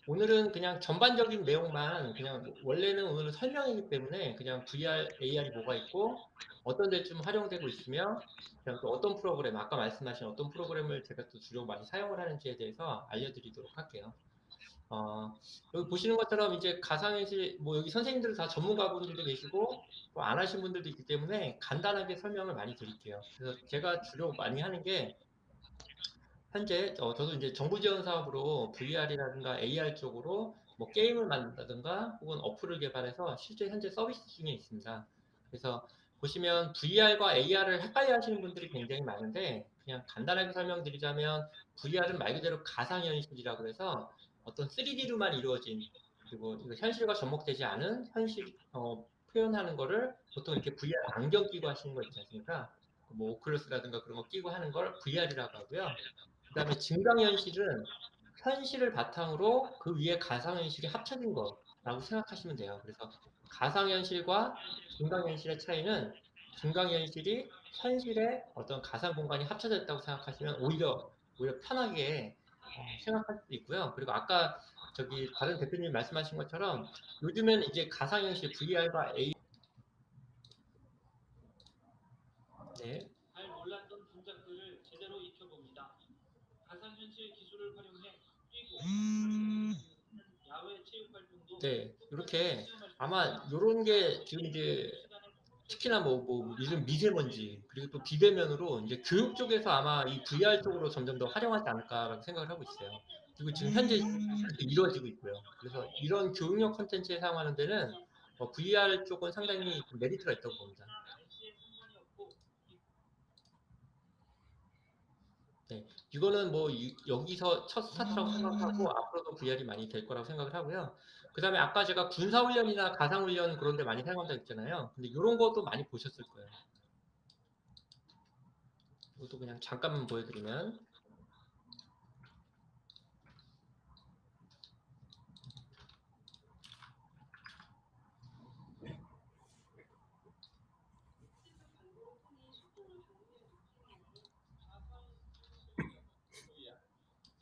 오늘은 그냥 전반적인 내용만 그냥 원래는 오늘은 설명이기 때문에 그냥 VR, AR이 뭐가 있고 어떤 데 좀 활용되고 있으며 그냥 또 어떤 프로그램, 아까 말씀하신 어떤 프로그램을 제가 또 주로 많이 사용을 하는지에 대해서 알려드리도록 할게요. 여기 보시는 것처럼 이제 가상현실, 뭐 여기 선생님들 다 전문가분들도 계시고 또 안 하신 분들도 있기 때문에 간단하게 설명을 많이 드릴게요. 그래서 제가 주로 많이 하는 게 현재 저도 이제 정부 지원 사업으로 VR이라든가 AR 쪽으로 뭐 게임을 만든다든가 혹은 어플을 개발해서 실제 현재 서비스 중에 있습니다. 그래서 보시면 VR과 AR을 헷갈려 하시는 분들이 굉장히 많은데 그냥 간단하게 설명드리자면 VR은 말 그대로 가상현실이라고 해서 어떤 3D로만 이루어진 그리고 이거 현실과 접목되지 않은 현실 표현하는 거를 보통 이렇게 VR 안경 끼고 하시는 거 있지 않습니까? 뭐 오클러스라든가 그런 거 끼고 하는 걸 VR이라고 하고요. 그 다음에 증강현실은 현실을 바탕으로 그 위에 가상현실이 합쳐진 거라고 생각하시면 돼요. 그래서 가상현실과 증강현실의 차이는 증강현실이 현실의 어떤 가상 공간이 합쳐졌다고 생각하시면 오히려 편하게 생각할 수 있고요. 그리고 아까 저기 다른 대표님 말씀하신 것처럼 요즘엔 이제 가상현실 VR과 A 네, 잘 몰랐던 동작들을 제대로 익혀봅니다. 가상현실 기술을 활용해 뛰고 야외 체육 활동도 네, 똑같이 이렇게 체험할 수 아마 있습니다. 요런 게 지금 학생들이 이제 시간에 특히나 선택적으로 요즘 참여하고 미세먼지, 그리고 또 비대면으로 이제 교육 쪽에서 아마 이 VR 쪽으로 점점 더 활용하지 않을까라고 생각을 하고 있어요. 그리고 지금 현재 이루어지고 있고요. 그래서 이런 교육용 콘텐츠에 사용하는 데는 VR 쪽은 상당히 메리트가 있다고 봅니다. 날씨에 상관이 없고 네, 이거는 뭐 여기서 첫 스타트라고 생각하고 앞으로도 VR이 많이 될 거라고 생각을 하고요. 그 다음에 아까 제가 군사훈련이나 가상훈련 그런 데 많이 사용한다 했잖아요. 근데 이런 것도 많이 보셨을 거예요. 이것도 그냥 잠깐만 보여드리면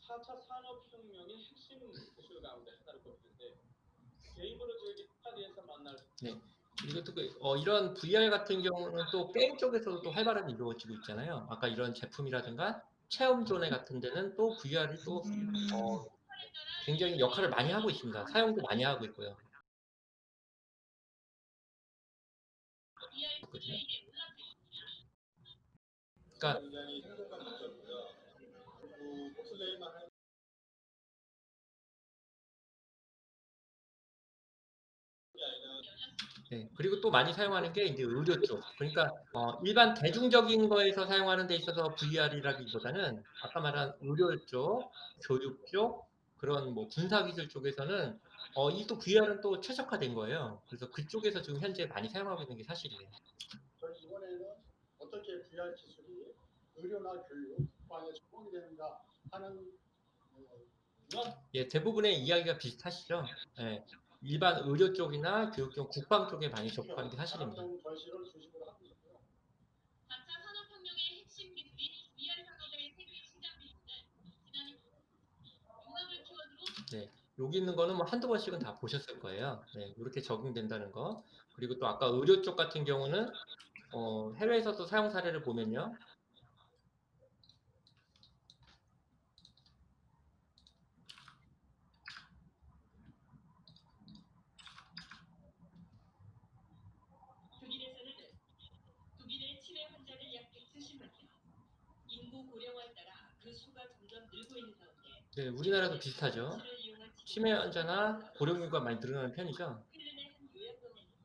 4차 산업혁명의 핵심 기술 가운데 하나를 꼽히는데 게임으로 즐긴 스타디에서 만날 네. 이것도 이런 VR 같은 경우는 또 게임 쪽에서도 또 활발하게 이루어지고 있잖아요. 아까 이런 제품이라든가 체험존에 같은 데는 또 VR이 또 굉장히 역할을 많이 하고 있습니다. 사용도 많이 하고 있고요. 그렇거든요. 그러니까 굉장히 생동감 있었고요. 그리고 봅슬레이만 네, 그리고 또 많이 사용하는 게 이제 의료 쪽. 그러니까 일반 대중적인 거에서 사용하는 데 있어서 VR이라기보다는 아까 말한 의료 쪽, 교육 쪽, 그런 뭐 군사기술 쪽에서는 이 또 VR은 또 최적화된 거예요. 그래서 그쪽에서 지금 현재 많이 사용하고 있는 게 사실이에요. 저희 이번에는 어떻게 VR 기술이 의료나 교육과에 적용이 되는가 하는 예, 대부분의 이야기가 비슷하시죠? 예, 일반 의료 쪽이나 교육 쪽, 국방 쪽에 많이 접근하는 게 사실입니다. 다각형 전시를 중심으로 하고 있고요. 4차 산업혁명의 핵심 기술인 VR 산업의 세계 시장 규모는 지난 융합을 키워드로 네, 여기 있는 거는 뭐 한두 번씩은 다 보셨을 거예요. 네, 이렇게 적용된다는 거. 그리고 또 아까 의료 쪽 같은 경우는 해외에서도 사용 사례를 보면요. 독일에서는 독일의 치매 환자를 약 170만 명, 인구 고령화에 따라 그 수가 점점 늘고 있는 가운데 네, 우리나라도 비슷하죠. 치료를 이용한 치매 치료가 환자나 고령류가 많이 늘어나는 편이죠. 필름의 한 요양병원입니다.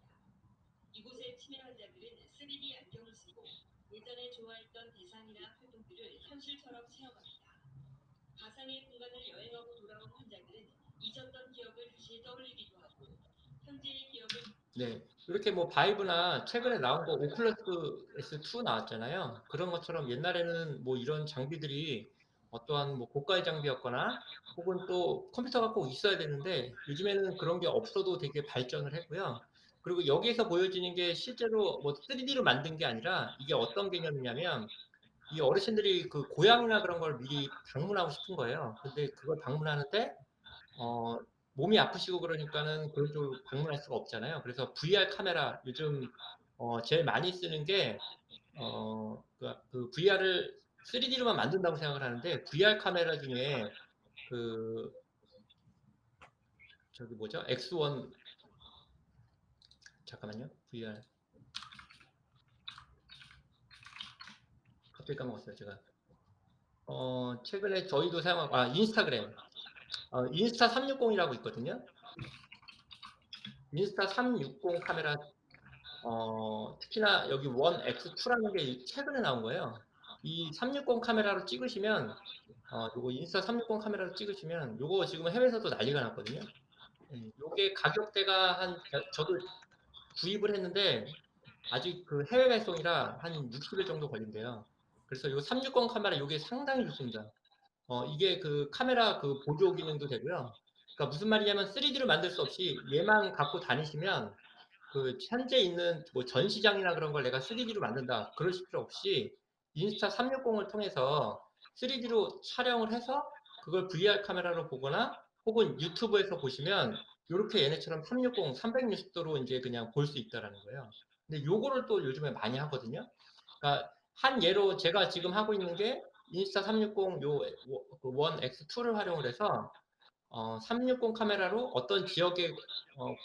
이곳의 치매 환자들은 3D 안경을 쓰고 예전에 좋아했던 대상이나 활동들을 현실처럼 체험합니다. 가상의 공간을 여행하고 돌아온 환자들은 잊었던 기억을 다시 떠올리기도 하고 현재의 기억을 네, 이렇게 뭐 바이브나 최근에 나온 거 오클러스 S2 나왔잖아요. 그런 것처럼 옛날에는 뭐 이런 장비들이 어떠한 뭐 고가의 장비였거나 혹은 또 컴퓨터가 꼭 있어야 되는데 요즘에는 그런 게 없어도 되게 발전을 했고요. 그리고 여기에서 보여지는 게 실제로 뭐 3D로 만든 게 아니라 이게 어떤 개념이냐면 이 어르신들이 그 고향이나 그런 걸 미리 방문하고 싶은 거예요. 근데 그걸 방문하는데 몸이 아프시고 그러니까는 그런 쪽으로 방문할 수가 없잖아요. 그래서 VR 카메라 요즘 제일 많이 쓰는 게 그 VR을 3D로만 만든다고 생각을 하는데 VR 카메라 중에 그 저기 뭐죠? X1 잠깐만요. VR 갑자기 까먹었어요, 제가. 최근에 저희도 사용하고 인스타그램. 인스타 360이라고 있거든요. 인스타 360 카메라 특히나 여기 원 X2라는 게 최근에 나온 거예요. 이 360 카메라로 찍으시면 요거 인스타 360 카메라로 찍으시면 요거 지금 해외에서도 난리가 났거든요. 요게 가격대가 저도 구입을 했는데 아직 그 해외 발송이라 한 60일 정도 걸린대요. 그래서 요 360 카메라 요게 상당히 좋습니다. 이게 그 카메라 그 보조 기능도 되고요. 그러니까 무슨 말이냐면 3D로 만들 수 없이 얘만 갖고 다니시면 그 현재 있는 뭐 전시장이나 그런 걸 내가 3D로 만든다 그러실 필요 없이 인스타 360을 통해서 3D로 촬영을 해서 그걸 VR 카메라로 보거나 혹은 유튜브에서 보시면 이렇게 얘네처럼 360, 360도로 이제 그냥 볼 수 있다라는 거예요. 근데 요거를 또 요즘에 많이 하거든요. 그러니까 한 예로 제가 지금 하고 있는 게 인스타 360 요 원 X2를 활용을 해서 360 카메라로 어떤 지역의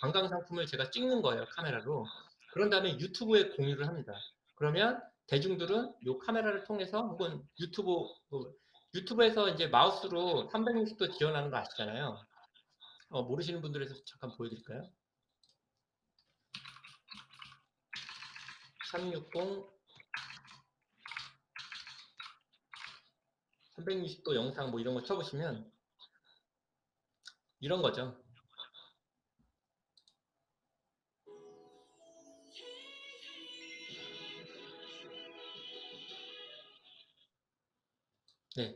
관광 상품을 제가 찍는 거예요, 카메라로. 그런 다음에 유튜브에 공유를 합니다. 그러면 대중들은 이 카메라를 통해서 혹은 유튜브에서 이제 마우스로 360도 지원하는 거 아시잖아요. 모르시는 분들에서 잠깐 보여드릴까요? 360 360도 영상 뭐 이런 거 쳐보시면 이런 거죠. 네.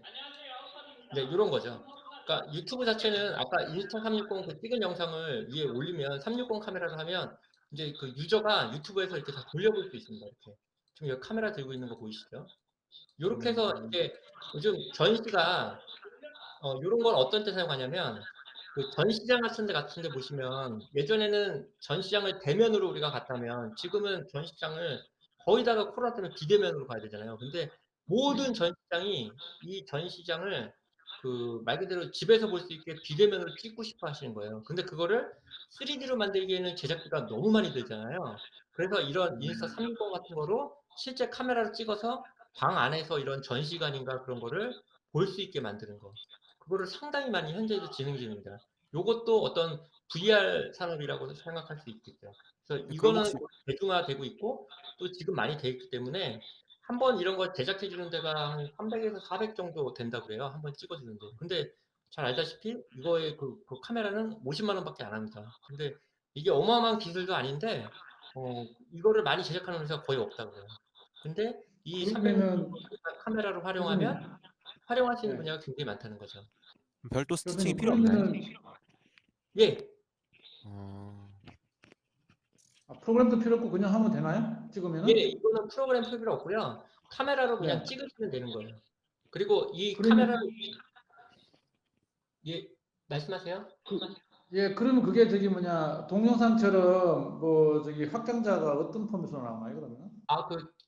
네, 이런 거죠. 그러니까 유튜브 자체는 아까 인스타 360 그 찍은 영상을 위에 올리면 360 카메라를 하면 이제 그 유저가 유튜브에서 이렇게 다 돌려볼 수 있습니다. 이렇게. 지금 여기 카메라 들고 있는 거 보이시죠? 이렇게 해서 이제 요즘 전시가 이런 걸 어떤 때 사용하냐면 그 전시장 같은 데 보시면 예전에는 전시장을 대면으로 우리가 갔다면 지금은 전시장을 거의 다가 코로나 때문에 비대면으로 가야 되잖아요. 근데 모든 전시장이 이 전시장을 그 말 그대로 집에서 볼 수 있게 비대면으로 찍고 싶어 하시는 거예요. 근데 그거를 3D로 만들기에는 제작비가 너무 많이 들잖아요. 그래서 이런 인스타 360 같은 거로 실제 카메라로 찍어서 방 안에서 이런 전시관인가 그런 거를 볼 수 있게 만드는 거. 그거를 상당히 많이 현재도 진행 중입니다. 요것도 어떤 VR 산업이라고 생각할 수 있겠죠. 그래서 네, 그럼 이거는 혹시 대중화되고 있고 또 지금 많이 돼 있기 때문에 한번 이런 걸 제작해 주는 데가 한 300에서 400 정도 된다고 그래요. 한번 찍어 주는데. 근데 잘 알다시피 이거의 그 카메라는 50만 원밖에 안 합니다. 근데 이게 어마어마한 기술도 아닌데 이거를 많이 제작하는 회사가 거의 없다고 그래요. 근데 이 300 그러면은 카메라를 활용하면 교수님, 활용할 수 있는 네. 분야가 굉장히 많다는 거죠. 별도 스티칭이 교수님 필요 없나요? 그러면은 예, 어, 프로그램도 필요 없고 그냥 하면 되나요? 예, 찍으면은? 이거는 프로그램 필요 없고요. 카메라로 그냥 네. 찍으시면 되는 거예요. 그리고 이 카메라, 그러면 예, 말씀하세요? 예, 그러면 그게 저기 뭐냐 동영상처럼 뭐 저기 확장자가 어떤 폼에서 나오나요, 그러면?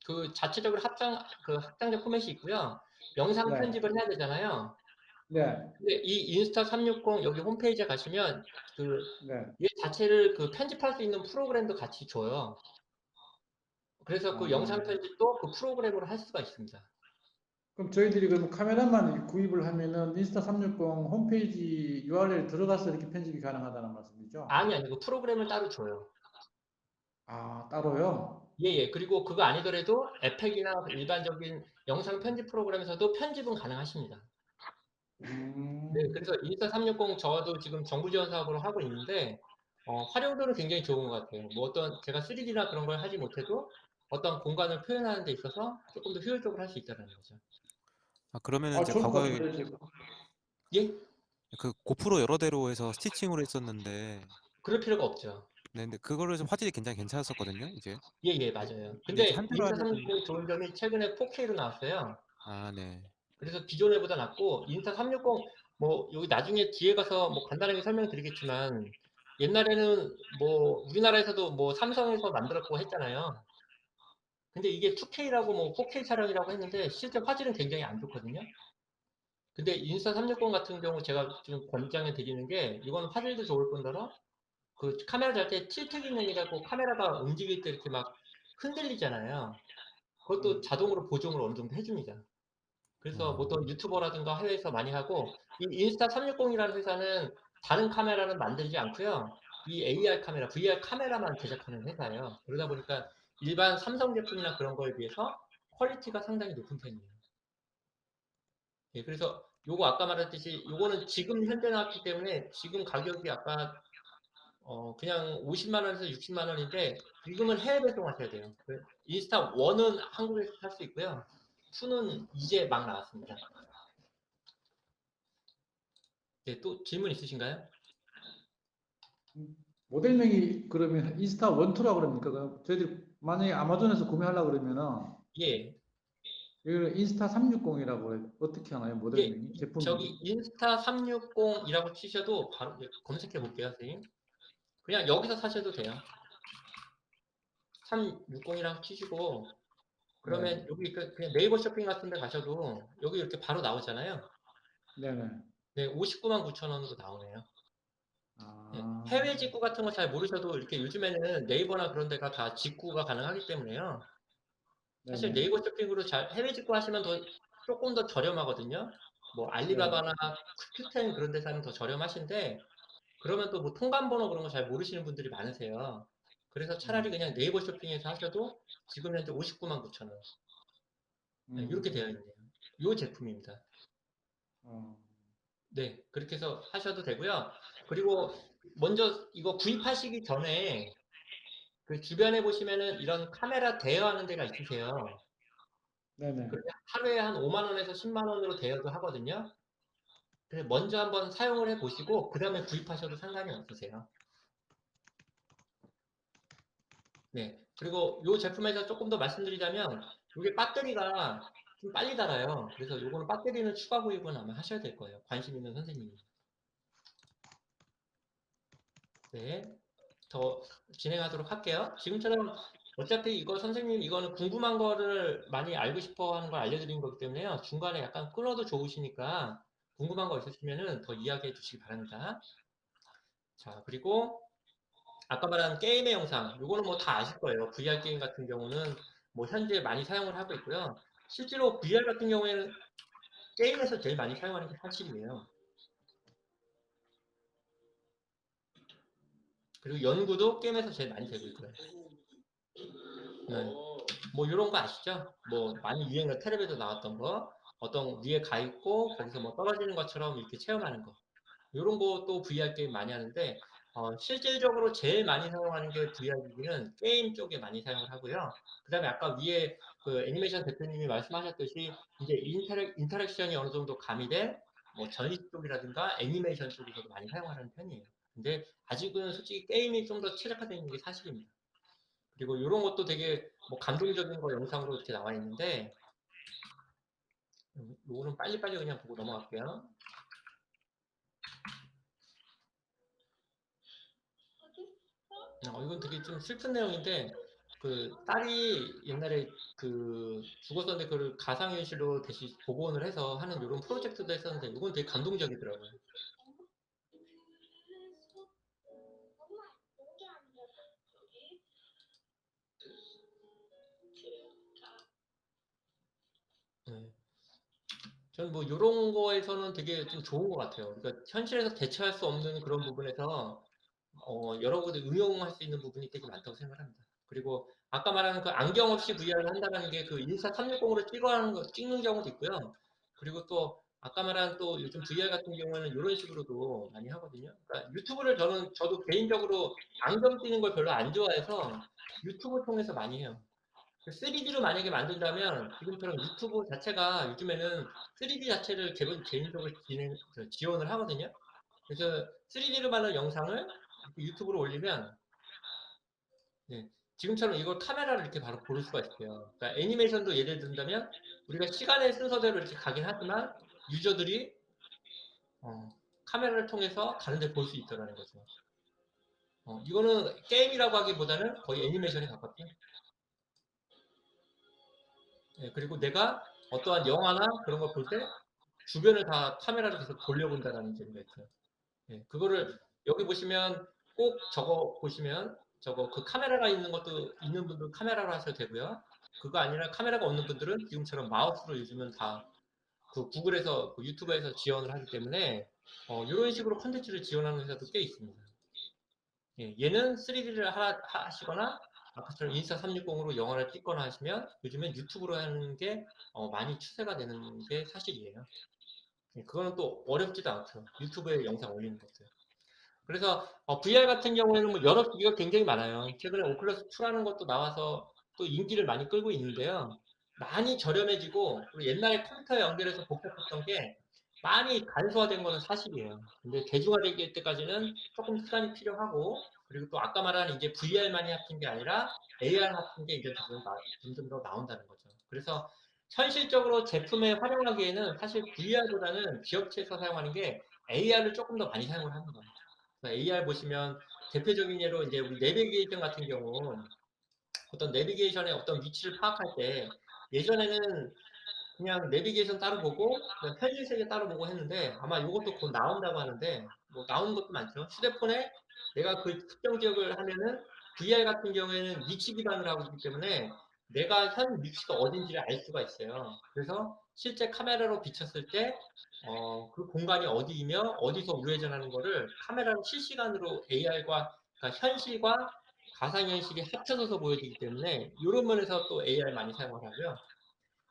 그 자체적으로 확장자 포맷이 있고요. 영상 네. 편집을 해야 되잖아요. 네. 근데 이 인스타 360 여기 홈페이지에 가시면 네. 얘 자체를 그 편집할 수 있는 프로그램도 같이 줘요. 그래서 그 영상 편집도 그 프로그램으로 할 수가 있습니다. 그럼 저희들이 그럼 카메라만 구입을 하면은 인스타 360 홈페이지 URL 들어가서 이렇게 편집이 가능하다는 말씀이죠? 아니, 그 프로그램을 따로 줘요. 아, 따로요? 예. 그리고 그거 아니더라도 에펙이나 일반적인 영상 편집 프로그램에서도 편집은 가능하십니다. 네, 그래서 인스타 360 저도 지금 정부 지원 사업으로 하고 있는데 활용도는 굉장히 좋은 것 같아요. 뭐 어떤 제가 3D나 그런 걸 하지 못해도 어떤 공간을 표현하는 데 있어서 조금 더 효율적으로 할 수 있다는 거죠. 그러면은 이제 좋을 것 과거에 같은데, 지금. 예, 그 고프로 여러 대로 해서 스티칭으로 했었는데, 그럴 필요가 없죠. 네, 근데 그거를 좀 화질이 굉장히 괜찮았었거든요, 이제. 예, 맞아요. 근데 이제 근데 한 대로 인스타 하면은, 360의 좋은 점이 최근에 4K로 나왔어요. 네. 그래서 기존에보다 낫고 인스타 360 뭐 여기 나중에 뒤에 가서 뭐 간단하게 설명드리겠지만 옛날에는 뭐 우리나라에서도 뭐 삼성에서 만들었고 했잖아요. 근데 이게 2K라고 뭐 4K 촬영이라고 했는데 실제 화질은 굉장히 안 좋거든요. 근데 인스타 360 같은 경우 제가 좀 권장해 드리는 게 이건 화질도 좋을 뿐더러 그 카메라 잘 때 틸트 기능이라고 카메라가 움직일 때 이렇게 막 흔들리잖아요. 그것도 자동으로 보정을 어느 정도 해줍니다. 그래서 보통 유튜버라든가 해외에서 많이 하고 이 인스타 360이라는 회사는 다른 카메라는 만들지 않고요. 이 AR 카메라, VR 카메라만 제작하는 회사예요. 그러다 보니까 일반 삼성 제품이나 그런 거에 비해서 퀄리티가 상당히 높은 편이에요. 예, 그래서 요거 아까 말했듯이 요거는 지금 현재 나왔기 때문에 지금 가격이 아까 그냥 50만 원에서 60만 원인데 지금은 해외 배송하셔야 돼요. 인스타 1은 한국에서 살 수 있고요. 2는 이제 막 나왔습니다. 네, 또 질문 있으신가요? 모델명이 그러면 인스타 원투라고 그럽니까? 저희들이 만약에 아마존에서 구매하려고 그러면은 예, 여기는 인스타 360이라고 어떻게 하나요? 이게 모델명이? 제품 저기 인스타 360이라고 치셔도 바로 검색해 볼게요, 선생님. 그냥 여기서 사셔도 돼요. 360이라고 치시고 그러면 여기 그냥 네이버 쇼핑 같은 데 가셔도 여기 이렇게 바로 나오잖아요. 네네. 네, 59만 9천 원으로 나오네요. 네, 아, 해외 직구 같은 거 잘 모르셔도 이렇게 요즘에는 네이버나 그런 데가 다 직구가 가능하기 때문에요. 사실 네네. 네이버 쇼핑으로 잘 해외 직구 하시면 조금 더 저렴하거든요. 뭐 네. 알리바바나 q10 그런 데서 하면 더 저렴하신데 그러면 또 뭐 통관번호 그런 거 잘 모르시는 분들이 많으세요. 그래서 차라리 그냥 네이버 쇼핑에서 하셔도 지금 현재 59만 9천 원. 네, 이렇게 되어 있네요. 이 제품입니다. 어, 네, 그렇게 해서 하셔도 되고요. 그리고 먼저 이거 구입하시기 전에 그 주변에 보시면은 이런 카메라 대여하는 데가 있으세요. 네네. 그러면 하루에 한 5만 원에서 10만 원으로 대여도 하거든요. 그래서 먼저 한번 사용을 해 보시고 그 다음에 구입하셔도 상관이 없으세요. 네. 그리고 이 제품에서 조금 더 말씀드리자면 이게 배터리가 좀 빨리 닳아요. 그래서 이거는 배터리는 추가 구입은 아마 하셔야 될 거예요. 관심 있는 선생님이. 네. 더 진행하도록 할게요. 지금처럼 어차피 이거 선생님 이거는 궁금한 거를 많이 알고 싶어 하는 걸 알려드린 거기 때문에요. 중간에 약간 끊어도 좋으시니까 궁금한 거 있으시면은 더 이야기해 주시기 바랍니다. 자, 그리고 아까 말한 게임의 영상, 요거는 뭐 다 아실 거예요. VR 게임 같은 경우는 뭐 현재 많이 사용을 하고 있고요. 실제로 VR 같은 경우에는 게임에서 제일 많이 사용하는 게 사실이에요. 그리고 연구도 게임에서 제일 많이 되고 있고요. 네. 뭐 이런 거 아시죠? 뭐 많이 유행한 텔레비에서 나왔던 거, 어떤 위에 가 있고 거기서 뭐 떨어지는 것처럼 이렇게 체험하는 거. 이런 것도 VR 게임 많이 하는데 실질적으로 제일 많이 사용하는 게 VR 기기는 게임 쪽에 많이 사용을 하고요. 그 다음에 아까 위에 그 애니메이션 대표님이 말씀하셨듯이 이제 인터랙션이 어느 정도 가미된 뭐 전시 쪽이라든가 애니메이션 쪽에서도 많이 사용하는 편이에요. 근데 아직은 솔직히 게임이 좀 더 최적화되어 있는 게 사실입니다. 그리고 이런 것도 되게 뭐 감동적인 거 영상으로 이렇게 나와 있는데 요거는 빨리빨리 그냥 보고 넘어갈게요. 이건 되게 좀 슬픈 내용인데 그 딸이 옛날에 그 죽었었는데 그걸 가상현실로 대신 복원을 해서 하는 이런 프로젝트도 했었는데 이건 되게 감동적이더라고요. 네. 저는 뭐 이런 거에서는 되게 좀 좋은 것 같아요. 그러니까 현실에서 대처할 수 없는 그런 부분에서 여러 군데 응용할 수 있는 부분이 되게 많다고 생각합니다. 그리고 아까 말하는 그 안경 없이 VR을 한다는 게 그 인스타 360으로 찍는 경우도 있고요. 그리고 또 아까 말한 또 요즘 VR 같은 경우에는 이런 식으로도 많이 하거든요. 그러니까 유튜브를 저도 개인적으로 안경 끼는 걸 별로 안 좋아해서 유튜브 통해서 많이 해요. 3D로 만약에 만든다면 지금처럼 유튜브 자체가 요즘에는 3D 자체를 개인적으로 지원을 하거든요. 그래서 3D로 만든 영상을 유튜브로 올리면 네, 지금처럼 이걸 카메라를 이렇게 바로 고를 수가 있어요. 그러니까 애니메이션도 예를 든다면 우리가 시간의 순서대로 이렇게 가긴 하지만 유저들이 카메라를 통해서 다른 데 볼 수 있다는 거죠. 이거는 게임이라고 하기보다는 거의 애니메이션에 가깝죠. 예, 그리고 내가 어떠한 영화나 그런 걸 볼 때 주변을 다 카메라로 계속 돌려본다는 재미가 있어요. 예, 그거를 여기 보시면 꼭 저거 보시면 저거 그 카메라가 있는 것도 있는 분들은 카메라로 하셔도 되고요. 그거 아니라 카메라가 없는 분들은 지금처럼 마우스로 요즘은 다 그 구글에서 그 유튜브에서 지원을 하기 때문에 이런 식으로 컨텐츠를 지원하는 회사도 꽤 있습니다. 예, 얘는 3D를 하시거나 아까처럼 인스타 360으로 영화를 찍거나 하시면 요즘엔 유튜브로 하는 게 많이 추세가 되는 게 사실이에요. 예, 그거는 또 어렵지도 않고요. 유튜브에 영상 올리는 것도요. 그래서 VR 같은 경우에는 뭐 여러 기기가 굉장히 많아요. 최근에 오클러스 2라는 것도 나와서 또 인기를 많이 끌고 있는데요. 많이 저렴해지고 그리고 옛날에 컴퓨터에 연결해서 복잡했던 게 많이 간소화된 거는 사실이에요. 근데 대중화되기 때까지는 조금 시간이 필요하고 그리고 또 아까 말한 이제 VR만이 합친 게 아니라 AR 합친 게 이제 점점 더 나온다는 거죠. 그래서 현실적으로 제품에 활용하기에는 사실 VR보다는 기업체에서 사용하는 게 AR을 조금 더 많이 사용을 하는 겁니다. AR 보시면 대표적인 예로 이제 우리 내비게이션 같은 경우 어떤 내비게이션의 어떤 위치를 파악할 때 예전에는 그냥 내비게이션 따로 보고 그냥 현실 세계 따로 보고 했는데 아마 이것도 곧 나온다고 하는데 뭐 나오는 것도 많죠. 휴대폰에 내가 그 특정 지역을 하면은 VR 같은 경우에는 위치 기반으로 하고 있기 때문에 내가 현 위치가 어딘지를 알 수가 있어요. 그래서 실제 카메라로 비쳤을 때 그 공간이 어디이며 어디서 우회전하는 거를 카메라로 실시간으로 AR과 그러니까 현실과 가상현실이 합쳐져서 보여지기 때문에 이런 면에서 또 AR 많이 사용을 하고요.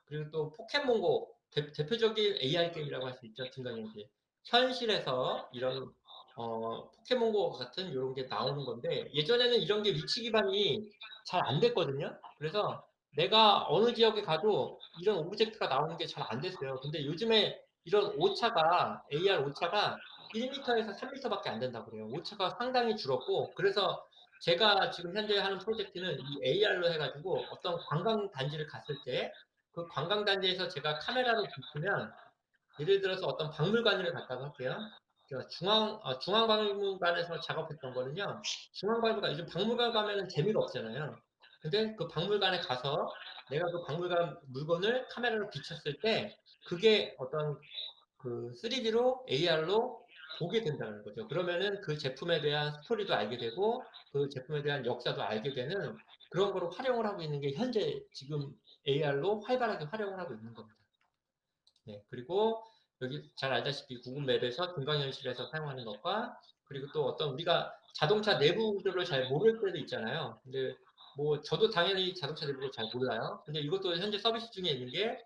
그리고 또 포켓몬고 대표적인 AR 게임이라고 할 수 있죠. 증강현실. 현실에서 이런 포켓몬고 같은 이런 게 나오는 건데 예전에는 이런 게 위치 기반이 잘 안 됐거든요. 그래서 내가 어느 지역에 가도 이런 오브젝트가 나오는 게 잘 안 됐어요. 근데 요즘에 이런 오차가 AR 오차가 1m에서 3m밖에 안 된다고 그래요. 오차가 상당히 줄었고 그래서 제가 지금 현재 하는 프로젝트는 이 AR로 해가지고 어떤 관광 단지를 갔을 때 그 관광단지에서 제가 카메라로 비추면 예를 들어서 어떤 박물관을 갔다고 할게요. 제가 중앙박물관에서 작업했던 거는요. 중앙박물관, 요즘 박물관 가면은 재미가 없잖아요. 근데 그 박물관에 가서 내가 그 박물관 물건을 카메라로 비췄을 때 그게 어떤 그 3D로 AR로 보게 된다는 거죠. 그러면은 그 제품에 대한 스토리도 알게 되고 그 제품에 대한 역사도 알게 되는 그런 거로 활용을 하고 있는 게 현재 지금 AR로 활발하게 활용을 하고 있는 겁니다. 네, 그리고 여기 잘 알다시피 구글 맵에서 증강현실에서 사용하는 것과 그리고 또 어떤 우리가 자동차 내부들을 잘 모를 때도 있잖아요. 근데 뭐 저도 당연히 자동차 내부를 잘 몰라요. 근데 이것도 현재 서비스 중에 있는 게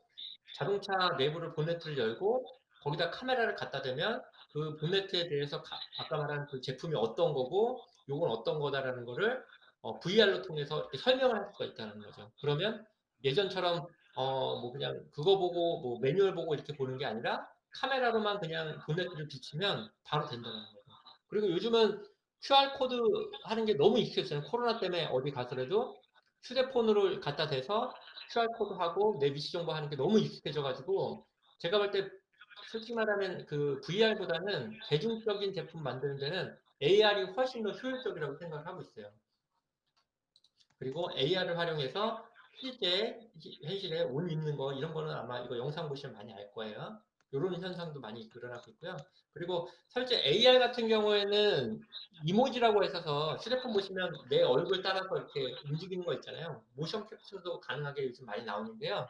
자동차 내부를 본네트를 열고 거기다 카메라를 갖다 대면 그 본네트에 대해서 아까 말한 그 제품이 어떤 거고 요건 어떤 거다라는 거를 VR로 통해서 이렇게 설명을 할 수가 있다는 거죠. 그러면 예전처럼 뭐 그냥 그거 보고 뭐 매뉴얼 보고 이렇게 보는 게 아니라 카메라로만 그냥 본네트를 비치면 바로 된다는 거죠. 그리고 요즘은 QR코드 하는 게 너무 익숙해졌어요. 코로나 때문에 어디 가더라도 휴대폰으로 갖다 대서 QR코드 하고 내 위치 정보 하는 게 너무 익숙해져가지고 제가 볼 때 솔직히 말하면 그 VR보다는 대중적인 제품 만드는 데는 AR이 훨씬 더 효율적이라고 생각을 하고 있어요. 그리고 AR을 활용해서 실제 현실에 옷 입는 거 이런 거는 아마 이거 영상 보시면 많이 알 거예요. 이런 현상도 많이 일어나고 있고요. 그리고 실제 AR 같은 경우에는 이모지라고 해서 휴대폰 보시면 내 얼굴 따라서 이렇게 움직이는 거 있잖아요. 모션 캡처도 가능하게 요즘 많이 나오는데요.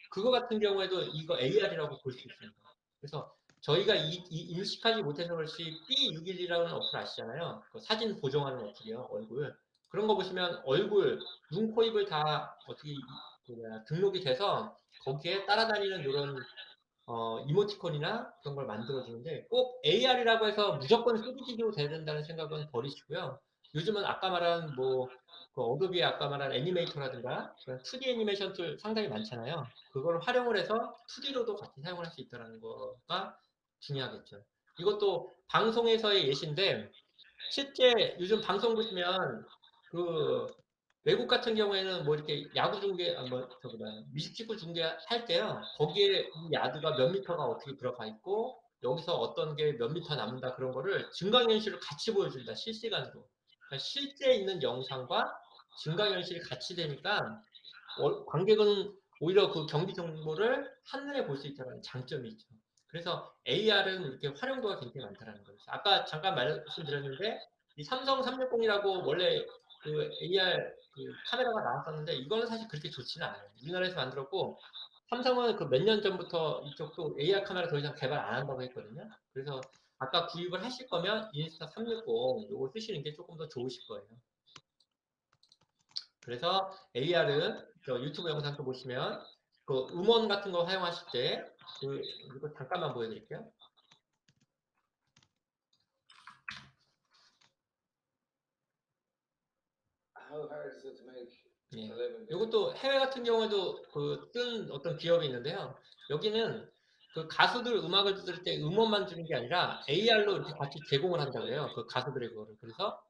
그거 같은 경우에도 이거 AR이라고 볼 수 있습니다. 그래서 저희가 인식하지 못해서 그렇지 B612라는 어플 아시잖아요. 그 사진 보정하는 어플이요. 얼굴. 그런 거 보시면 얼굴, 눈, 코, 입을 다 어떻게 등록이 돼서 거기에 따라다니는 이런 이모티콘이나 그런 걸 만들어주는데 꼭 AR이라고 해서 무조건 3D로 돼야 된다는 생각은 버리시고요. 요즘은 아까 말한 그 어도비 아까 말한 애니메이터라든가 그런 2D 애니메이션 툴 상당히 많잖아요. 그걸 활용을 해서 2D로도 같이 사용을 할 수 있다는 거가 중요하겠죠. 이것도 방송에서의 예시인데 실제 요즘 방송 보시면 그 외국 같은 경우에는 뭐 이렇게 야구 중계, 뭐 저보다 미식축구 중계할 때요. 거기에 이 야드가 몇 미터가 어떻게 들어가 있고 여기서 어떤 게 몇 미터 남는다 그런 거를 증강현실을 같이 보여준다 실시간으로. 그러니까 실제 있는 영상과 증강현실이 같이 되니까 관객은 오히려 그 경기 정보를 한눈에 볼 수 있다는 장점이 있죠. 그래서 AR은 이렇게 활용도가 굉장히 많다는 거예요. 아까 잠깐 말씀드렸는데 이 삼성 360이라고 원래 그 AR 그 카메라가 나왔었는데 이거는 사실 그렇게 좋지는 않아요. 우리나라에서 만들었고 삼성은 그 몇 년 전부터 이쪽도 AR 카메라 더 이상 개발 안 한다고 했거든요. 그래서 아까 구입을 하실 거면 인스타 360 이거 쓰시는 게 조금 더 좋으실 거예요. 그래서 AR은 저 유튜브 영상도 보시면 그 음원 같은 거 사용하실 때 이거 잠깐만 보여드릴게요. 예. 이것도 해외 같은 경우에도 그 뜬 어떤 기업이 있는데요. 여기는 그 가수들 음악을 들을 때 음원만 주는 게 아니라 AR로 이렇게 같이 제공을 한다고 해요. 그 가수들의 거를. 그래서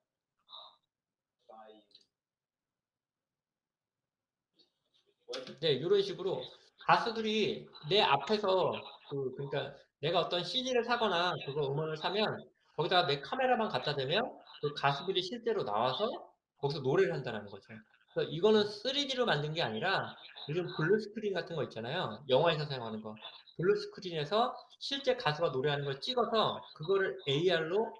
네, 이런 식으로 가수들이 내 앞에서 그러니까 내가 어떤 CD를 사거나 그거 음원을 사면 거기다가 내 카메라만 갖다 대면 그 가수들이 실제로 나와서 거기서 노래를 한다는 거죠. 그래서 이거는 3D로 만든 게 아니라 요즘 블루 스크린 같은 거 있잖아요. 영화에서 사용하는 거. 블루 스크린에서 실제 가수가 노래하는 걸 찍어서 그거를 AR로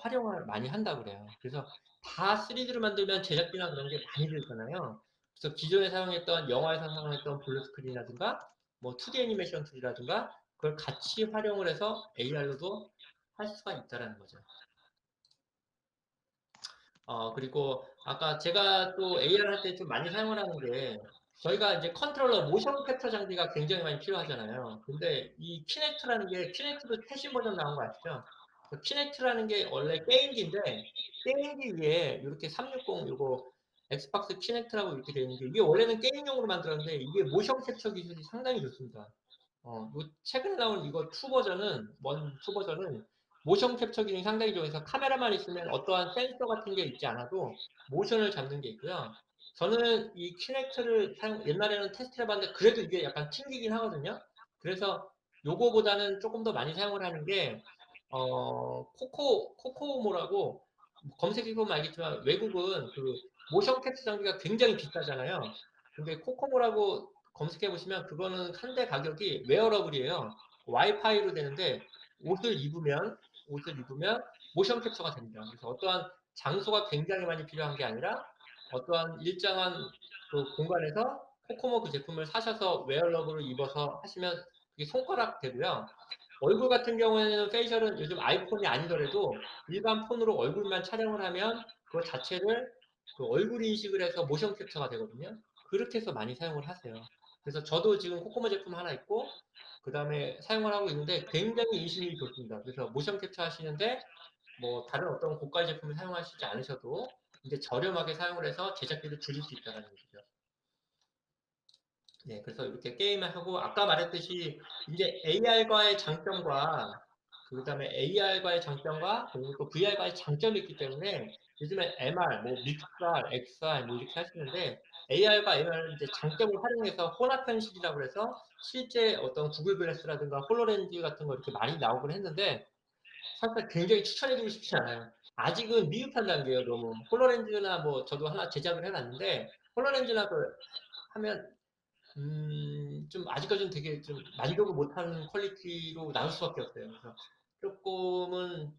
활용을 많이 한다고 그래요. 그래서 다 3D로 만들면 제작비나 그런 게 많이 들잖아요. 그래서 기존에 사용했던 영화에서 사용했던 블루스크린이라든가 뭐 2D 애니메이션 툴이라든가 그걸 같이 활용을 해서 AR로도 할 수가 있다라는 거죠. 그리고 아까 제가 또 AR 할 때 좀 많이 사용을 하는 게 저희가 이제 컨트롤러 모션 캡처 장비가 굉장히 많이 필요하잖아요. 근데 이 키넥트라는 게 키넥트도 최신 버전 나온 거 아시죠? 키넥트라는 게 원래 게임기인데 게임기 위에 이렇게 360 이거 엑스박스 키넥트라고 이렇게 되어 있는 게 이게 원래는 게임용으로 만들었는데 이게 모션 캡처 기술이 상당히 좋습니다. 최근에 나온 이거 2 버전은 원2 버전은 모션 캡처 기능이 상당히 좋아서 카메라만 있으면 어떠한 센서 같은 게 있지 않아도 모션을 잡는 게 있고요. 저는 이 키넥트를 옛날에는 테스트를 해봤는데 그래도 이게 약간 튕기긴 하거든요. 그래서 요거보다는 조금 더 많이 사용을 하는 게 코코모라고 검색해보면 알겠지만 외국은 그 모션 캡처 장비가 굉장히 비싸잖아요. 근데 코코모라고 검색해보시면 그거는 한 대 가격이 웨어러블이에요. 와이파이로 되는데 옷을 입으면 모션 캡처가 됩니다. 그래서 어떠한 장소가 굉장히 많이 필요한 게 아니라 어떠한 일정한 그 공간에서 코코모 그 제품을 사셔서 웨어러블을 입어서 하시면 그게 손가락 되고요. 얼굴 같은 경우에는 페이셜은 요즘 아이폰이 아니더라도 일반 폰으로 얼굴만 촬영을 하면 그거 자체를 그 얼굴 인식을 해서 모션 캡처가 되거든요. 그렇게 해서 많이 사용을 하세요. 그래서 저도 지금 코코모 제품 하나 있고 그 다음에 사용을 하고 있는데 굉장히 인식이 좋습니다. 그래서 모션 캡처 하시는데 뭐 다른 어떤 고가의 제품을 사용하시지 않으셔도 이제 저렴하게 사용을 해서 제작비를 줄일 수 있다는 얘기죠. 네, 그래서 이렇게 게임을 하고 아까 말했듯이 이제 AR과의 장점과 그 다음에 AR과의 장점과 그리고 또 VR과의 장점이 있기 때문에 요즘에 MR, 뭐 믹스R, XR 뭐 이렇게 하시는데 AR과 MR 이제 장점을 활용해서 혼합 현실이라고 해서 실제 어떤 구글 글래스라든가 홀로렌즈 같은 거 이렇게 많이 나오곤 했는데 사실 굉장히 추천해드리고 싶지 않아요. 아직은 미흡한 단계예요, 너무. 홀로렌즈나 뭐 저도 하나 제작을 해놨는데 홀로렌즈나 그 하면 좀 아직까지는 되게 좀 만족을 못하는 퀄리티로 나올 수밖에 없어요. 그래서 조금은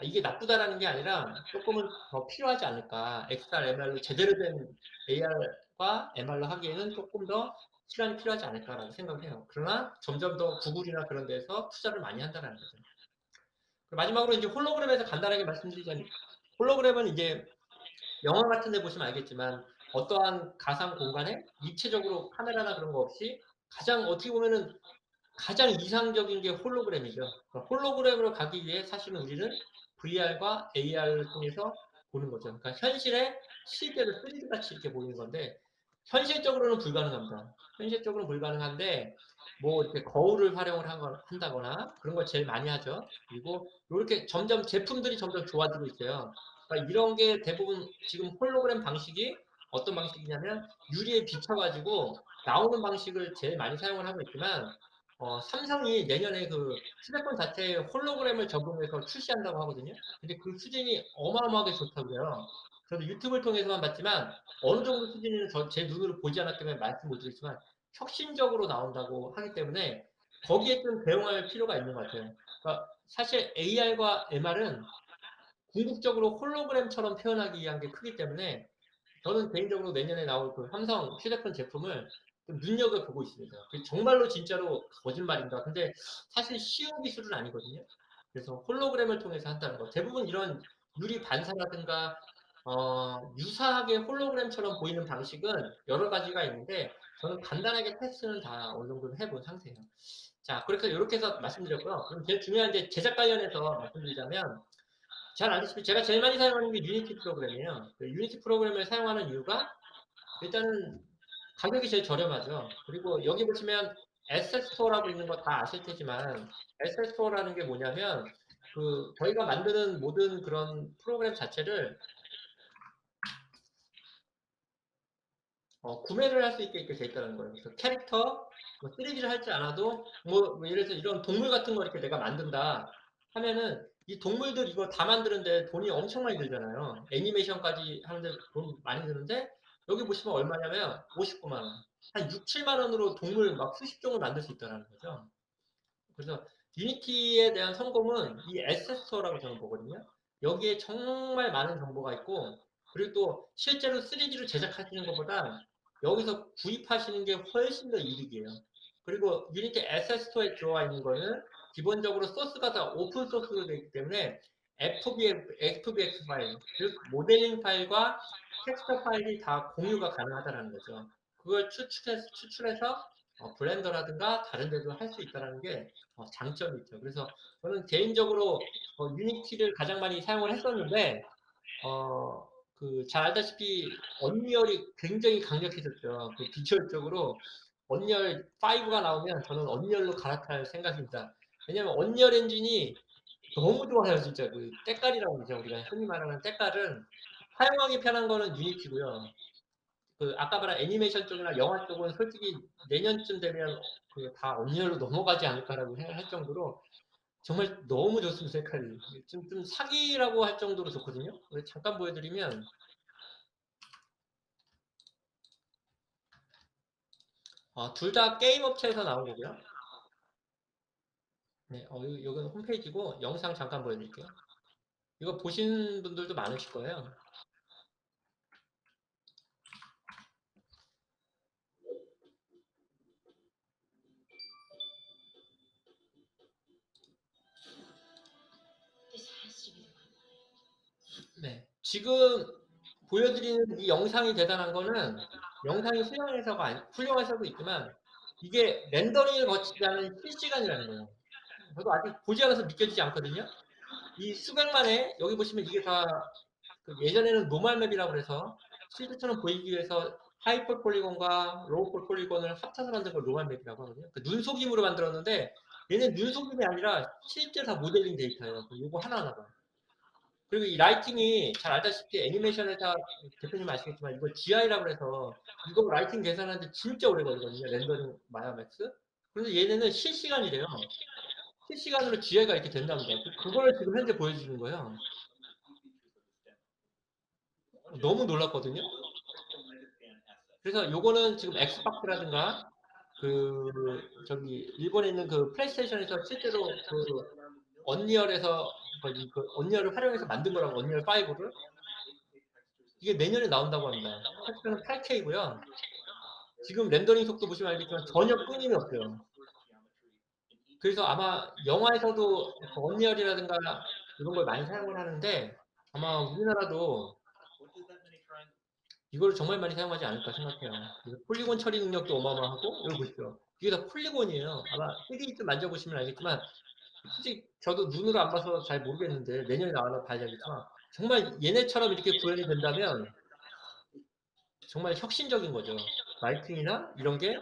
이게 나쁘다라는 게 아니라 조금은 더 필요하지 않을까. XR, MR로 제대로 된 AR과 MR로 하기에는 조금 더 시간이 필요하지 않을까라고 생각을 해요. 그러나 점점 더 구글이나 그런 데서 투자를 많이 한다는 거죠. 마지막으로 이제 홀로그램에서 간단하게 말씀드리자면 홀로그램은 이제 영화 같은 데 보시면 알겠지만 어떠한 가상 공간에 입체적으로 카메라나 그런 거 없이 가장 어떻게 보면은 가장 이상적인 게 홀로그램이죠. 그러니까 홀로그램으로 가기 위해 사실은 우리는 VR과 AR을 통해서 보는 거죠. 그러니까 현실에 실제로 3D 같이 이렇게 보이는 건데 현실적으로는 불가능합니다. 현실적으로는 불가능한데 뭐 이렇게 거울을 활용을 한다거나 그런 걸 제일 많이 하죠. 그리고 이렇게 점점 제품들이 점점 좋아지고 있어요. 그러니까 이런 게 대부분 지금 홀로그램 방식이 어떤 방식이냐면 유리에 비춰가지고 나오는 방식을 제일 많이 사용을 하고 있지만 삼성이 내년에 그 휴대폰 자체에 홀로그램을 적용해서 출시한다고 하거든요. 근데 그 수준이 어마어마하게 좋다고요. 저도 유튜브를 통해서만 봤지만 어느 정도 수준인지 제 눈으로 보지 않았기 때문에 말씀 못 드리지만 혁신적으로 나온다고 하기 때문에 거기에 좀 대응할 필요가 있는 것 같아요. 그러니까 사실 AR과 MR은 궁극적으로 홀로그램처럼 표현하기 위한 게 크기 때문에 저는 개인적으로 내년에 나올 그 삼성 휴대폰 제품을 좀 눈여겨보고 있습니다. 정말로 진짜로 거짓말인가? 근데 사실 쉬운 기술은 아니거든요. 그래서 홀로그램을 통해서 한다는 거. 대부분 이런 유리 반사라든가 유사하게 홀로그램처럼 보이는 방식은 여러 가지가 있는데 저는 간단하게 테스트는 다 어느 정도 해본 상태예요. 자, 그렇게 이렇게 해서 말씀드렸고요. 그럼 제일 중요한 이제 제작 관련해서 말씀드리자면 잘 아시다시피 제가 제일 많이 사용하는 게 유니티 프로그램이에요. 그 유니티 프로그램을 사용하는 이유가 일단은 가격이 제일 저렴하죠. 그리고 여기 보시면 에셋스토어라고 있는 거 다 아실 테지만 에셋스토어라는 게 뭐냐면 그 저희가 만드는 모든 그런 프로그램 자체를 구매를 할 수 있게 돼 있다는 거예요. 그래서 캐릭터, 3D를 할지 않아도 뭐 예를 들어서 이런 동물 같은 거 이렇게 내가 만든다 하면은 이 동물들 이거 다 만드는데 돈이 엄청 많이 들잖아요. 애니메이션까지 하는데 돈 많이 드는데 여기 보시면 얼마냐면 59만 원. 한 6, 7만 원으로 동물 막 수십 종을 만들 수 있다는 거죠. 그래서 유니티에 대한 성공은 이 에셋스토어라고 저는 보거든요. 여기에 정말 많은 정보가 있고 그리고 또 실제로 3D로 제작하시는 것보다 여기서 구입하시는 게 훨씬 더 이득이에요. 그리고 유니티 에셋스토어에 들어와 있는 거는 기본적으로 소스가 다 오픈 소스로 되어 있기 때문에 FBX 파일, 즉 모델링 파일과 텍스처 파일이 다 공유가 가능하다는 거죠. 그걸 추출해서 블렌더라든가 다른 데도 할 수 있다는 게 장점이 있죠. 그래서 저는 개인적으로 유니티를 가장 많이 사용을 했었는데 잘 알다시피 언리얼이 굉장히 강력해졌죠. 그 비주얼적으로 언리얼 5가 나오면 저는 언리얼로 갈아탈 생각입니다. 왜냐면 언리얼 엔진이 너무 좋아요, 진짜. 그 때깔이라고 그러죠. 우리가 흔히 말하는 때깔은 사용하기 편한 거는 유니티고요. 그 아까 말한 애니메이션 쪽이나 영화 쪽은 솔직히 내년쯤 되면 그 다 언리얼로 넘어가지 않을까라고 할 정도로 정말 너무 좋습니다, 색깔이. 좀 사기라고 할 정도로 좋거든요. 잠깐 보여드리면 둘 다 게임 업체에서 나온 거고요. 네, 여기는 홈페이지고 영상 잠깐 보여드릴게요. 이거 보신 분들도 많으실 거예요. 네, 지금 보여드리는 이 영상이 대단한 거는 영상이 훌륭해서도 있지만 이게 렌더링을 거치지 않은 실시간이라는 거예요. 저도 아직 보지 않아서 믿겨지지 않거든요. 이 수백만에 여기 보시면 이게 다 예전에는 노멀맵이라고 해서 실드처럼 보이기 위해서 하이퍼 폴리곤과 로우 폴리곤을 합쳐서 만든 걸 노멀맵이라고 하거든요. 그 눈속임으로 만들었는데 얘는 눈속임이 아니라 실제 다 모델링 데이터예요. 이거 하나하나가. 그리고 이 라이팅이 잘 알다시피 애니메이션 회사 대표님 아시겠지만 이거 GI라고 해서 이거 라이팅 계산하는데 진짜 오래 걸리거든요. 렌더링 마야맥스. 그래서 얘네는 실시간이래요. 실시간으로 GI가 이렇게 된답니다. 그걸 지금 현재 보여주는 거예요. 너무 놀랐거든요. 그래서 요거는 지금 엑스박스라든가 일본에 있는 그 플레이스테이션에서 실제로 그 언리얼에서 그 언리얼을 활용해서 만든 거라고 언리얼 5를 이게 내년에 나온다고 합니다. 텍스트는 8K고요. 지금 렌더링 속도 보시면 알겠지만 전혀 끊임이 없어요. 그래서 아마 영화에서도 언리얼이라든가 이런 걸 많이 사용을 하는데 아마 우리나라도 이걸 정말 많이 사용하지 않을까 생각해요. 폴리곤 처리 능력도 어마어마하고 여기 보시죠. 이게 다 폴리곤이에요. 아마 3D 좀 만져보시면 알겠지만 솔직히 저도 눈으로 안 봐서 잘 모르겠는데 내년에 나와나 봐야겠지만 정말 얘네처럼 이렇게 구현이 된다면 정말 혁신적인 거죠. 라이팅이나 이런 게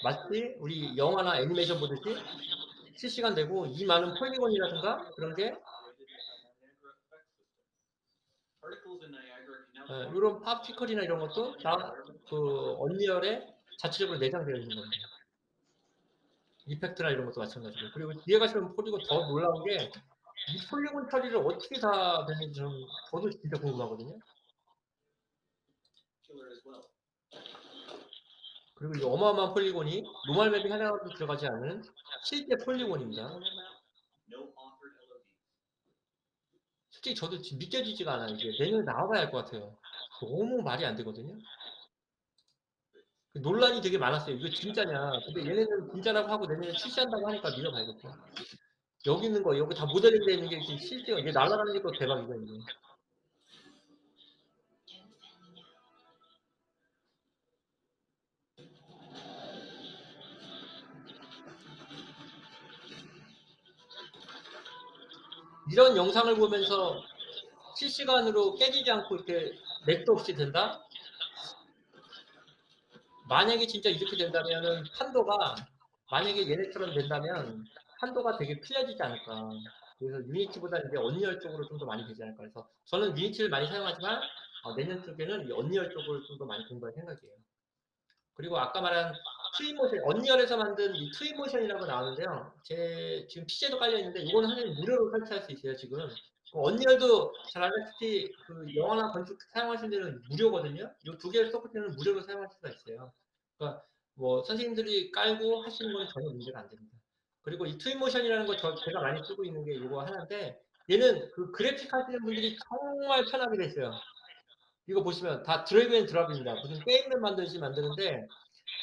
마치 우리 영화나 애니메이션 보듯이 실시간 되고 이 많은 폴리곤이라든가 그런 게 이런 파티클이나 이런 것도 다 그 언리얼에 자체적으로 내장되어 있는 겁니다. 이펙트나 이런 것도 마찬가지고. 그리고 뒤에 가시면 폴리곤 더 놀라운 게 이 폴리곤 처리를 어떻게 다 되는지 저도 진짜 궁금하거든요. 그리고 이 어마어마한 폴리곤이 노멀 맵이 하나도 들어가지 않은 실제 폴리곤입니다. 솔직히 저도 지금 믿겨지지가 않아요. 이게 내년에 나와봐야 할 것 같아요. 너무 말이 안 되거든요. 논란이 되게 많았어요. 이거 진짜냐. 근데 얘네는 진짜라고 하고 내년에 출시한다고 하니까 믿어봐야겠다. 여기 있는 거, 여기 다 모델링 되어 있는 게 지금 실제가 이게 날아가는 게 또 대박이다, 이게. 이런 영상을 보면서 실시간으로 깨지지 않고 이렇게 렉도 없이 된다? 만약에 진짜 이렇게 된다면은 판도가, 만약에 얘네처럼 된다면 판도가 되게 틀려지지 않을까. 그래서 유니티보다 이제 언리얼 쪽으로 좀 더 많이 되지 않을까. 그래서 저는 유니티를 많이 사용하지만 내년 쪽에는 이 언리얼 쪽을 좀 더 많이 공부할 생각이에요. 그리고 아까 말한 트윈모션, 언리얼에서 만든 이 트윈모션이라고 나오는데요. 제 지금 PC에도 깔려 있는데 이거는 사실 무료로 설치할 수 있어요. 지금 언리얼도 잘 알다시피 그 영화나 건축 사용하시는 데는 무료거든요. 이 두 개의 소프트웨어는 무료로 사용할 수가 있어요. 그러니까 뭐 선생님들이 깔고 하시는 건 전혀 문제가 안 됩니다. 그리고 이 트윈모션이라는 거 제가 많이 쓰고 있는 게 이거 하나인데 얘는 그 그래픽 하시는 분들이 정말 편하게 됐어요. 이거 보시면 다 드래그 앤 드랍입니다. 무슨 게임을 만드는데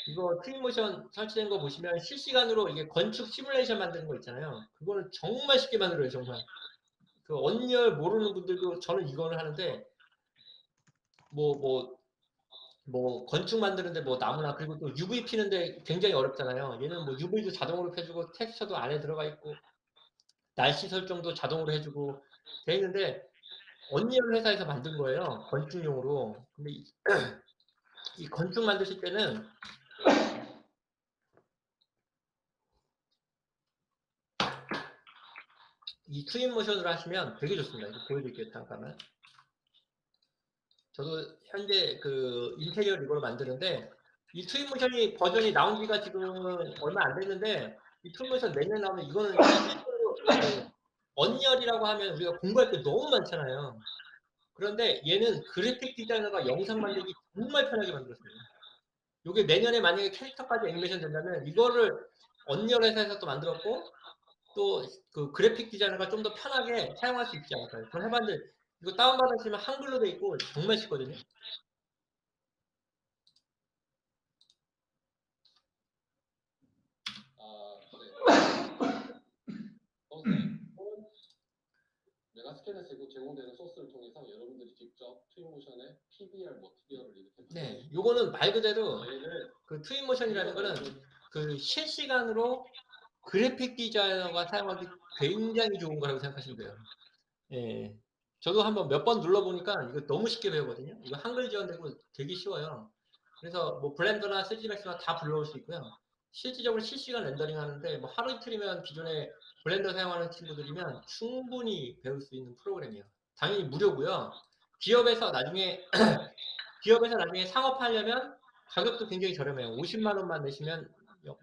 이거 트윈모션 설치된 거 보시면 실시간으로 이게 건축 시뮬레이션 만드는 거 있잖아요. 그거는 정말 쉽게 만들어요, 정말. 그 언리얼 모르는 분들도 저는 이거를 하는데 뭐 건축 만드는데 뭐 나무나 그리고 또 UV 피는데 굉장히 어렵잖아요. 얘는 뭐 UV도 자동으로 펴주고 텍스처도 안에 들어가 있고 날씨 설정도 자동으로 해주고 돼 있는데 언리얼 회사에서 만든 거예요. 건축용으로. 근데 이 건축 만드실 때는 이 트윈모션으로 하시면 되게 좋습니다. 이거 보여드릴게요. 잠깐만. 저도 현재 그 인테리어 이걸 만드는데 이 트윈모션이 버전이 나온 지가 지금 얼마 안 됐는데 이 트윈모션 내년 나오면 이거는 그 언리얼이라고 하면 우리가 공부할 때 너무 많잖아요. 그런데 얘는 그래픽 디자이너가 영상 만들기 정말 편하게 만들었어요. 이게 내년에 만약에 캐릭터까지 애니메이션 된다면 이거를 언리얼 회사에서 또 만들었고 또 그 그래픽 디자이너가 좀 더 편하게 사용할 수 있지 않을까요? 전 해봤는데 이거 다운받으시면 한글로 돼 있고 정말 쉽거든요. 내가 스캔해서 제공되는 소스를 통해서 여러분들이 직접 트윈모션의 PBR, TBR을 이렇게 네, 요거는 말 그대로 그 트윈모션이라는 거는 그 실시간으로 그래픽 디자이너가 사용하기 굉장히 좋은 거라고 생각하시면 돼요. 예. 저도 한번 몇 번 눌러보니까 이거 너무 쉽게 배우거든요. 이거 한글 지원되고 되게 쉬워요. 그래서 뭐 블렌더나 3D 맥스나 다 불러올 수 있고요. 실질적으로 실시간 렌더링 하는데 뭐 하루 이틀이면 기존에 블렌더 사용하는 친구들이면 충분히 배울 수 있는 프로그램이에요. 당연히 무료고요. 기업에서 나중에 상업하려면 가격도 굉장히 저렴해요. 50만 원만 내시면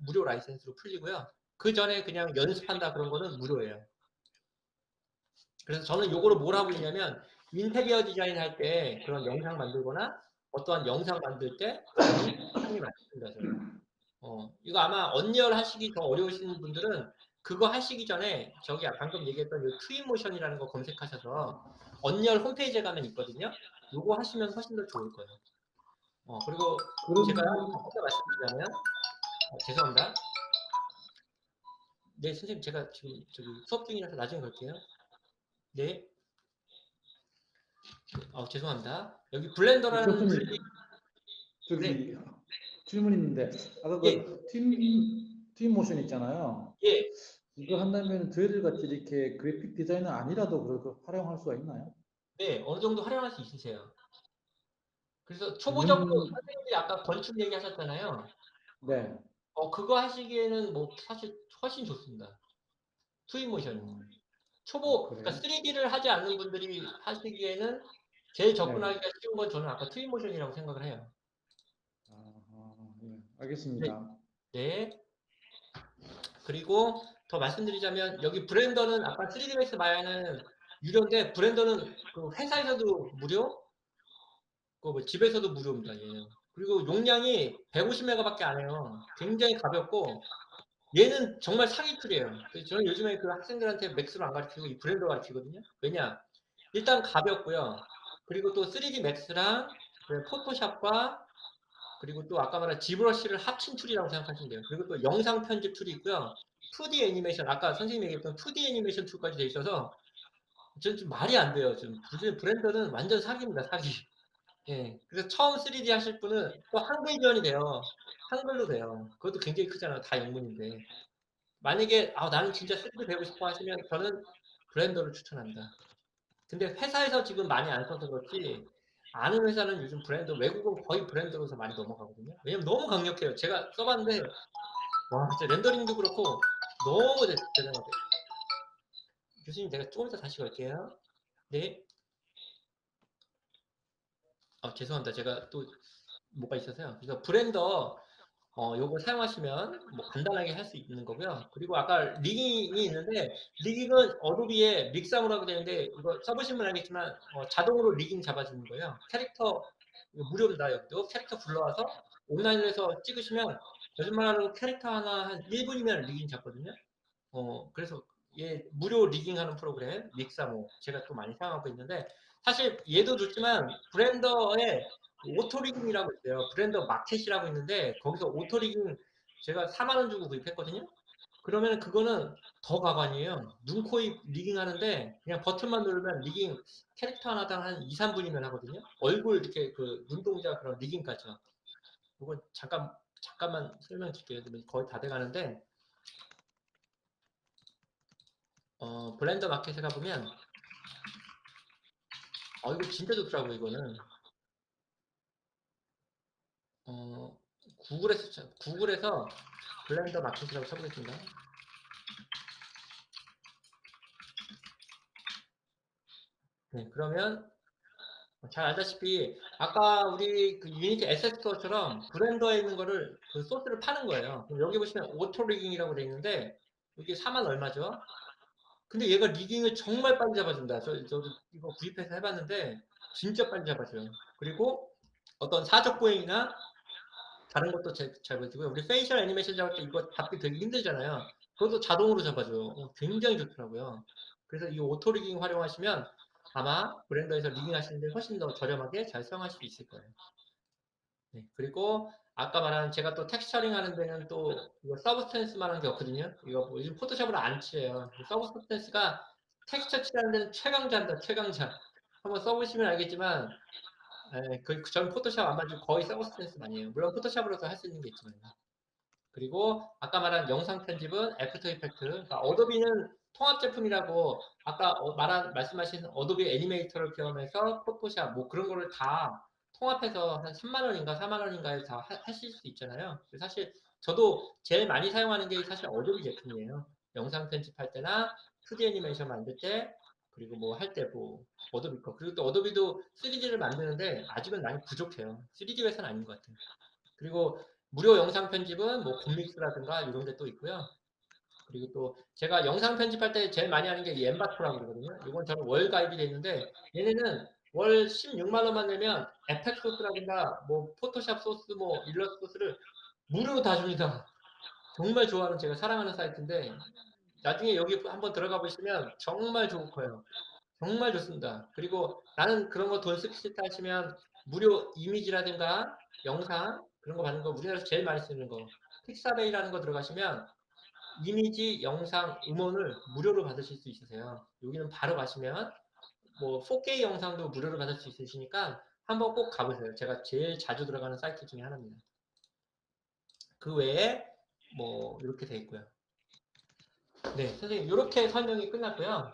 무료 라이센스로 풀리고요. 그 전에 그냥 연습한다 그런 거는 무료예요. 그래서 저는 요거를 뭘 하고 있냐면 인테리어 디자인 할 때 그런 영상 만들거나 어떠한 영상 만들 때 상당히 많이 씁니다. 저는. 이거 아마 언리얼 하시기 더 어려우신 분들은 그거 하시기 전에 저기 방금 얘기했던 요 트윈모션이라는 거 검색하셔서 언리얼 홈페이지에 가면 있거든요. 요거 하시면 훨씬 더 좋을 거예요. 그리고 제가 아까 말씀드리자면 죄송합니다. 네, 선생님 제가 지금 저기 수업 중이라서 나중에 갈게요. 네. 죄송합니다. 여기 블렌더라는 교수님, 저기 네. 질문 있는데 아까 예. 그 팀 모션 있잖아요. 예. 이거 한다면 저희들 같이 이렇게 그래픽 디자이너 아니라도 그렇게 활용할 수가 있나요? 네, 어느 정도 활용할 수 있으세요. 그래서 초보적으로 이건 선생님들이 아까 건축 얘기하셨잖아요. 네. 그거 하시기에는 뭐 사실 훨씬 좋습니다. 트윈모션이. 그러니까 그래요? 3D를 하지 않는 분들이 하시기에는 제일 네. 접근하기가 쉬운 건 저는 아까 트윈모션이라고 생각을 해요. 예, 알겠습니다. 네. 그리고 더 말씀드리자면 여기 브렌더는 아까 3D 맥스 마야는 유료인데 브렌더는 그 회사에서도 무료, 그 뭐 집에서도 무료입니다. 얘는. 그리고 용량이 150메가밖에 안 해요. 굉장히 가볍고 얘는 정말 사기 툴이에요. 그래서 저는 요즘에 그 학생들한테 맥스로 안 가르치고 이 브렌더 가르치거든요. 왜냐? 일단 가볍고요. 그리고 또 3D 맥스랑 포토샵과 그리고 또 아까 말한 지브러쉬를 합친 툴이라고 생각하시면 돼요. 그리고 또 영상 편집 툴이 있고요. 2D 애니메이션, 아까 선생님이 얘기했던 2D 애니메이션 툴까지 돼 있어서 저는 좀 말이 안 돼요. 지금 브렌더는 완전 사기입니다. 사기. 예. 그래서 처음 3D 하실 분은 또 한글 지원이 돼요. 한글로 돼요. 그것도 굉장히 크잖아요. 다 영문인데. 만약에 나는 진짜 3D 배우고 싶어 하시면 저는 브렌더를 추천합니다. 근데 회사에서 지금 많이 안 써서 그렇지 아는 회사는 요즘 브랜드 외국은 거의 브랜드로서 많이 넘어가거든요. 왜냐면 너무 강력해요. 제가 써봤는데 와 진짜 렌더링도 그렇고 너무 대단하대요. 교수님 제가 조금 이따 다시 걸게요. 네. 죄송합니다. 제가 또 뭐가 있어서요. 그래서 브랜더 요거 사용하시면 뭐 간단하게 할 수 있는 거고요. 그리고 아까 리깅이 있는데 리깅은 어도비에 믹사무라고 되는데 이거 써보시면 알겠지만 자동으로 리깅 잡아주는 거예요. 캐릭터 이거 무료입니다. 여기도 캐릭터 불러와서 온라인에서 찍으시면 거짓말하고 캐릭터 하나 한 1분이면 리깅 잡거든요. 그래서 얘 무료 리깅하는 프로그램 믹사모 제가 또 많이 사용하고 있는데 사실 얘도 좋지만 브렌더에 오토 리깅이라고 있어요. 브렌더 마켓이라고 있는데 거기서 오토 리깅 제가 4만 원 주고 구입했거든요. 그러면 그거는 더 가관이에요. 눈, 코, 입 리깅 하는데 그냥 버튼만 누르면 리깅 캐릭터 하나당 한 2, 3분이면 하거든요. 얼굴 이렇게 그 눈동자 그런 리깅까지요. 이거 잠깐만 설명드릴게요. 거의 다 돼가는데 블렌더 마켓에 가보면 이거 진짜 좋더라고 이거는 구글에서 블렌더 마켓이라고 쳐보겠습니다. 네, 그러면 잘 알다시피 아까 우리 그 유니티 에셋 스토어처럼 블렌더에 있는 거를 그 소스를 파는 거예요. 그럼 여기 보시면 오토 리깅이라고 돼 있는데 이게 4만 얼마죠? 근데 얘가 리깅을 정말 빨리 잡아준다. 저도 이거 구입해서 해봤는데 진짜 빨리 잡아줘요. 그리고 어떤 사적 보행이나 다른 것도 잘 보여주고요. 우리 페이셜 애니메이션 잡을 때 이거 잡기 되게 힘들잖아요. 그것도 자동으로 잡아줘요. 굉장히 좋더라고요. 그래서 이 오토 리깅 활용하시면 아마 브렌더에서 리깅 하시는데 훨씬 더 저렴하게 잘 사용하실 수 있을 거예요. 네, 그리고 아까 말한 제가 또 텍스처링 하는 데는 또 이거 서브스탠스만 한 게 없거든요. 이거 뭐 요즘 포토샵으로 안 칠해요. 서브스탠스가 텍스처 칠하는 데는 최강자입니다. 최강자. 한번 써보시면 알겠지만 저는 포토샵 안 만지고 거의 서브스탠스 많이 해요. 물론 포토샵으로도 할 수 있는 게 있지만. 그리고 아까 말한 영상 편집은 애프터 이펙트. 그러니까 어도비는 통합 제품이라고 아까 말씀하신 어도비 애니메이터를 포함해서 포토샵 뭐 그런 거를 다 통합해서 한 3만 원인가 4만 원인가에 다 하실 수 있잖아요. 사실 저도 제일 많이 사용하는 게 사실 어도비 제품이에요. 영상 편집할 때나 2D 애니메이션 만들 때 그리고 뭐 할 때 뭐 어도비 거. 그리고 또 어도비도 3D를 만드는데 아직은 많이 부족해요. 3D 회사는 아닌 것 같아요. 그리고 무료 영상 편집은 뭐 곰믹스라든가 이런 데 또 있고요. 그리고 또 제가 영상 편집할 때 제일 많이 하는 게 이 엠바토라고 그러거든요. 이건 저는 월 가입이 돼 있는데 얘네는 월 16만 원만 내면 에펙 소스라든가 뭐 포토샵 소스 뭐 일러스트 소스를 무료로 다 줍니다. 정말 좋아하는 제가 사랑하는 사이트인데 나중에 여기 한번 들어가 보시면 정말 좋을 거예요. 정말 좋습니다. 그리고 나는 그런 거 돈 쓰기 싫다 하시면 무료 이미지라든가 영상 그런 거 받는 거 우리나라에서 제일 많이 쓰는 거 픽사베이라는 거 들어가시면 이미지, 영상, 음원을 무료로 받으실 수 있으세요. 여기는 바로 가시면 뭐 4K 영상도 무료로 받을 수 있으시니까 한번 꼭 가보세요. 제가 제일 자주 들어가는 사이트 중에 하나입니다. 그 외에 뭐 이렇게 돼 있고요. 네, 선생님 이렇게 설명이 끝났고요.